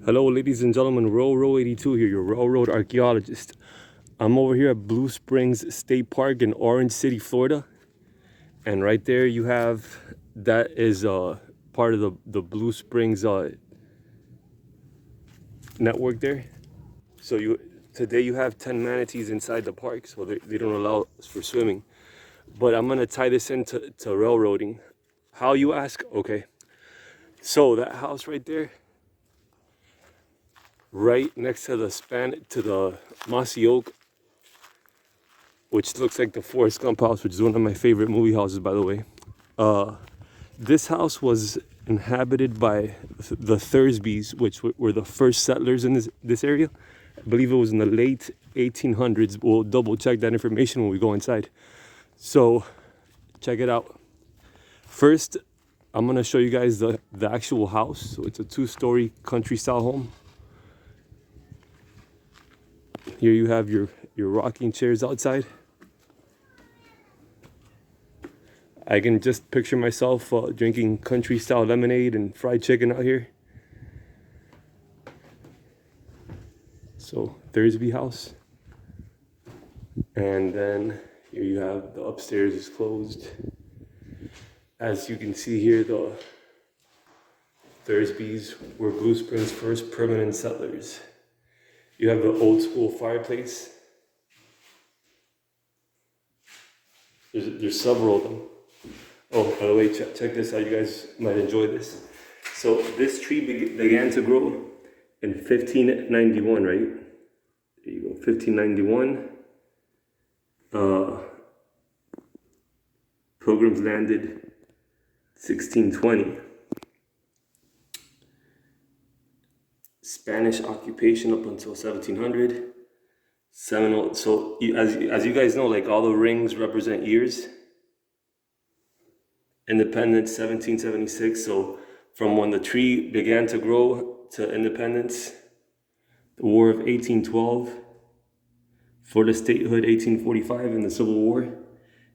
Hello, ladies and gentlemen. Railroad 82 here, your railroad archaeologist. I'm over here at Blue Springs State Park in Orange City, Florida. And right there you have, that is part of the Blue Springs network there. So today you have 10 manatees inside the park, so they don't allow us for swimming. But I'm gonna tie this into railroading. How, you ask? Okay. So that house right there, right next to the mossy oak, which looks like the Forrest Gump house, which is one of my favorite movie houses, by the way. This house was inhabited by the Thursbys, which were the first settlers in this area. I believe it was in the late 1800s. We'll double check that information when we go inside. So check it out. First, I'm gonna show you guys the actual house. So it's a 2-story country style home. Here you have your rocking chairs outside. I can just picture myself drinking country style lemonade and fried chicken out here. So Thursby house. And then here you have the upstairs is closed. As you can see here, the Thursbys were Blue Springs' first permanent settlers. You have the old school fireplace. There's several of them. Oh, by the way, check this out. You guys might enjoy this. So this tree began to grow in 1591, right? There you go, 1591. Pilgrims landed 1620. Spanish occupation up until 1700. Seminole. So as you guys know, like, all the rings represent years. Independence 1776. So from when the tree began to grow to independence, the War of 1812, Florida statehood 1845, and the Civil War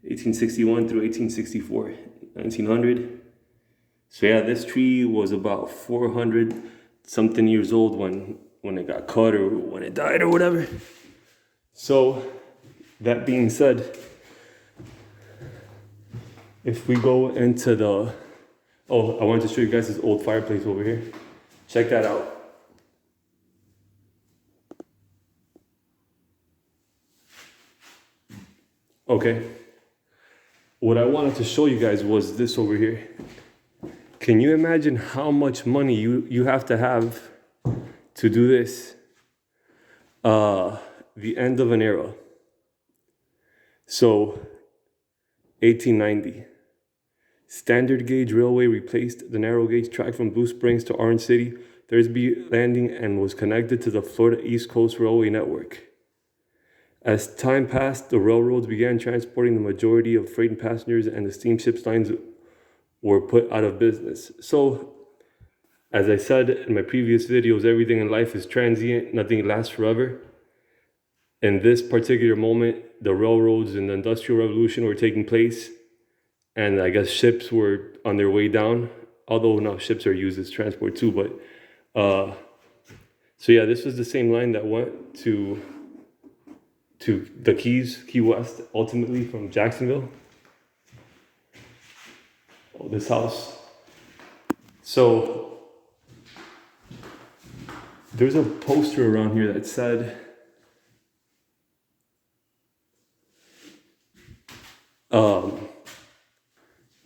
1861 through 1864, 1900. So yeah, this tree was about 400 something years old when it got cut or when it died or whatever. So that being said, if we go into I wanted to show you guys this old fireplace over here. Check that out. Okay. What I wanted to show you guys was this over here. Can you imagine how much money you have to do this? The end of an era. So, 1890. Standard gauge railway replaced the narrow gauge track from Blue Springs to Orange City, Thursby Landing, and was connected to the Florida East Coast Railway network. As time passed, the railroads began transporting the majority of freight and passengers, and the steamship lines were put out of business. So, as I said in my previous videos, everything in life is transient, nothing lasts forever. In this particular moment, the railroads and the Industrial Revolution were taking place, and I guess ships were on their way down, although now ships are used as transport too. But so yeah, this was the same line that went to the Key West, ultimately from Jacksonville. Oh, this house. So there's a poster around here that said,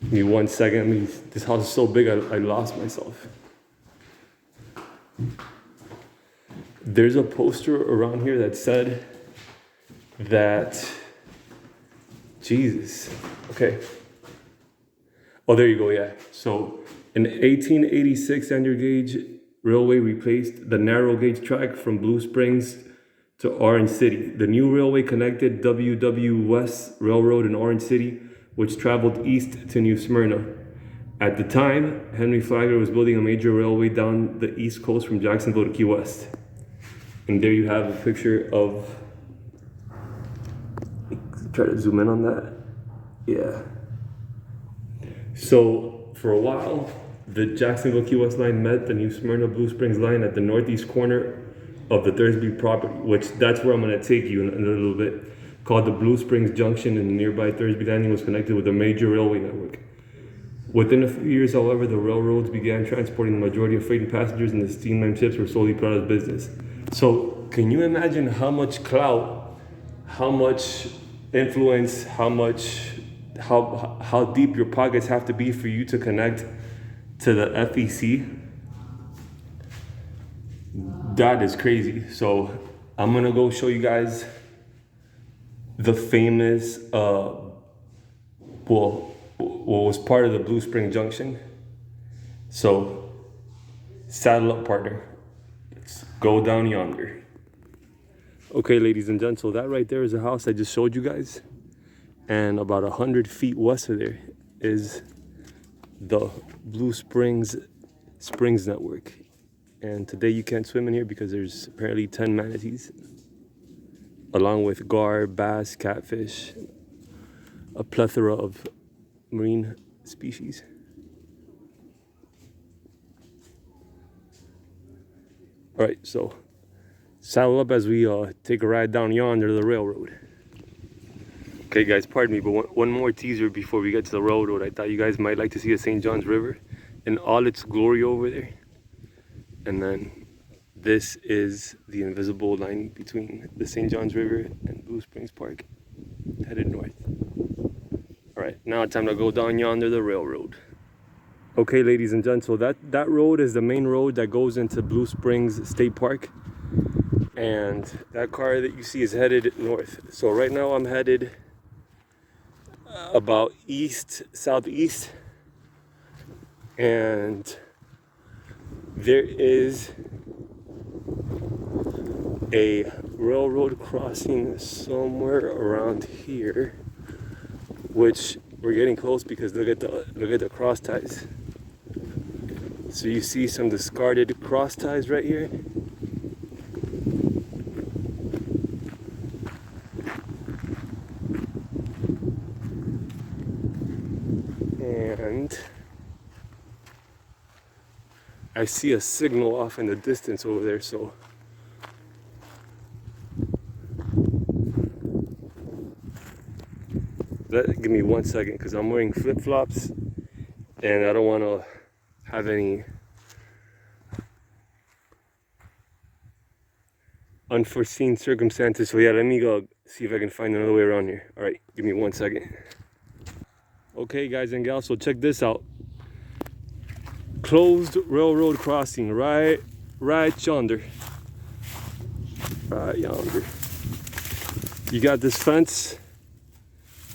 give me 1 second. I mean, this house is so big, I lost myself. There's a poster around here that said that, Jesus, okay. Oh, there you go, yeah. So in 1886, standard gauge railway replaced the narrow gauge track from Blue Springs to Orange City. The new railway connected W.W. West Railroad in Orange City, which traveled east to New Smyrna. At the time, Henry Flagler was building a major railway down the east coast from Jacksonville to Key West. And there you have a picture of, try to zoom in on that. Yeah. So for a while, The Jacksonville Key West line met the New Smyrna Blue Springs line at the northeast corner of the Thursby property, which that's where I'm going to take you in a little bit. Called the Blue Springs Junction, and the nearby Thursby landing was connected with a major railway network. Within a few years, however, the railroads began transporting the majority of freight and passengers, and the steamline ships were solely put out of business. So, can you imagine how much clout, how much influence, how deep your pockets have to be for you to connect to the FEC? That is crazy. So, I'm gonna go show you guys the famous, what was part of the Blue Spring Junction. So, saddle up, partner. Let's go down yonder. Okay, ladies and gents, so that right there is the house I just showed you guys. And about 100 feet west of there is the Blue Springs Network. And today you can't swim in here because there's apparently 10 manatees, along with gar, bass, catfish, a plethora of marine species. All right, so saddle up as we take a ride down yonder to the railroad. Okay guys, pardon me, but one more teaser before we get to the railroad. I thought you guys might like to see the St. Johns River in all its glory over there. And then this is the invisible line between the St. Johns River and Blue Springs Park, headed north. All right, now it's time to go down yonder the railroad. Okay, ladies and gents, so that road is the main road that goes into Blue Springs State Park. And that car that you see is headed north. So right now I'm headed about southeast. And there is a railroad crossing somewhere around here, which we're getting close because look at the cross ties. So you see some discarded cross ties right here. And I see a signal off in the distance over there, so give me 1 second because I'm wearing flip-flops and I don't want to have any unforeseen circumstances. So yeah, let me go see if I can find another way around here. All right, give me 1 second. Okay guys and gals, so check this out. Closed railroad crossing right yonder. Right yonder. You got this fence,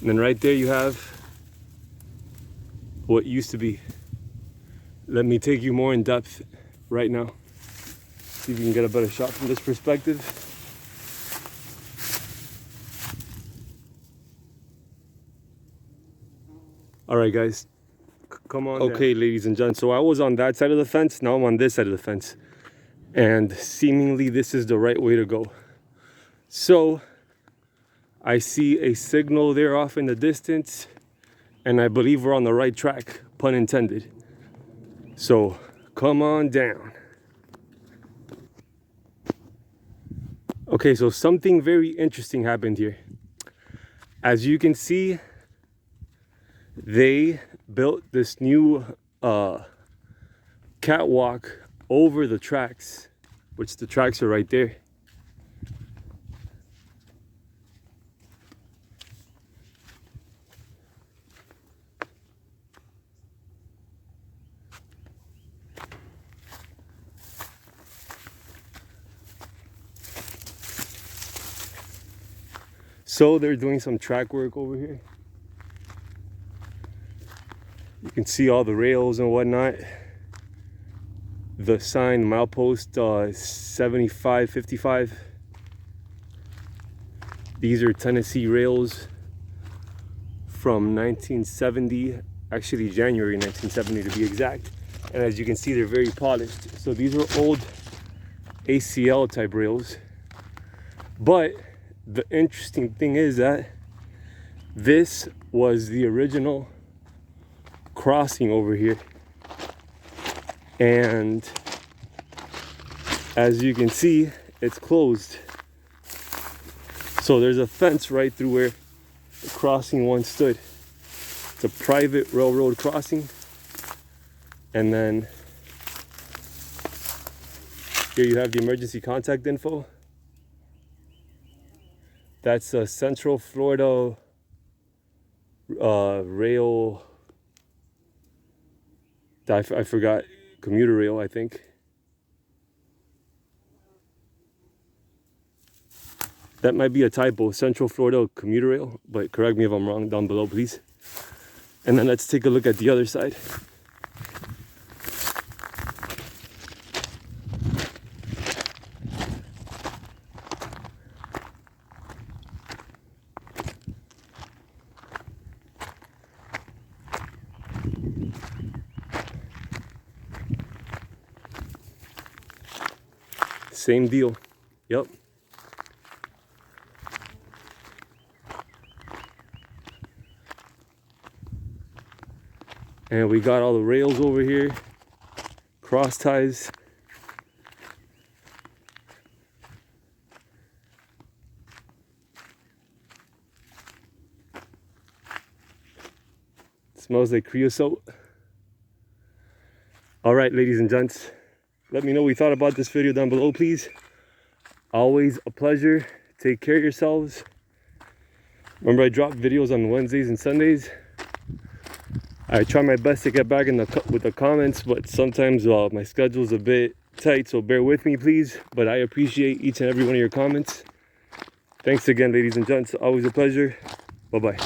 and then right there you have what used to be. Let me take you more in depth right now. See if you can get a better shot from this perspective. All right, guys, come on. Okay, down. Ladies and gents, so I was on that side of the fence, now I'm on this side of the fence. And seemingly this is the right way to go. So I see a signal there off in the distance, and I believe we're on the right track, pun intended. So come on down. Okay, so something very interesting happened here. As you can see, they built this new catwalk over the tracks, which the tracks are right there. So they're doing some track work over here. You can see all the rails and whatnot. The sign milepost 7555. These are Tennessee rails from 1970, actually January 1970 to be exact. And as you can see, they're very polished. So these are old ACL type rails. But the interesting thing is that this was the original crossing over here. And as you can see, it's closed. So there's a fence right through where the crossing once stood. It's a private railroad crossing. And then here you have the emergency contact info. That's a Central Florida rail. I forgot, commuter rail, I think. That might be a typo, Central Florida commuter rail, but correct me if I'm wrong down below, please. And then let's take a look at the other side. Same deal. Yep. And we got all the rails over here, cross ties. Smells like creosote. All right, ladies and gents, let me know what you thought about this video down below, please. Always a pleasure. Take care of yourselves. Remember, I drop videos on Wednesdays and Sundays. I try my best to get back with the comments, but sometimes my schedule's a bit tight, so bear with me, please. But I appreciate each and every one of your comments. Thanks again, ladies and gents. Always a pleasure. Bye-bye.